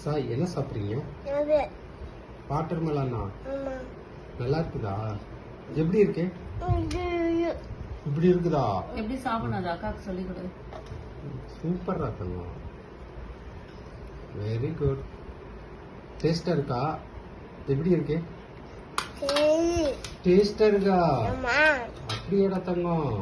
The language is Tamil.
சாய் என்ன சாப்பிட்றீங்க? வாட்டர் மெலனா? நல்லா இருக்குதா? எப்படி இருக்கு? இப்படி இருக்குதா? எப்படி சாப்பிடணும் அது அக்காவுக்கு சொல்லி கொடு. சூப்பரா தங்கம். Very good. டேஸ்டா இருக்கா? எப்படி இருக்கு? டேஸ்டா இருக்கா? அப்படியாடா தங்கம்.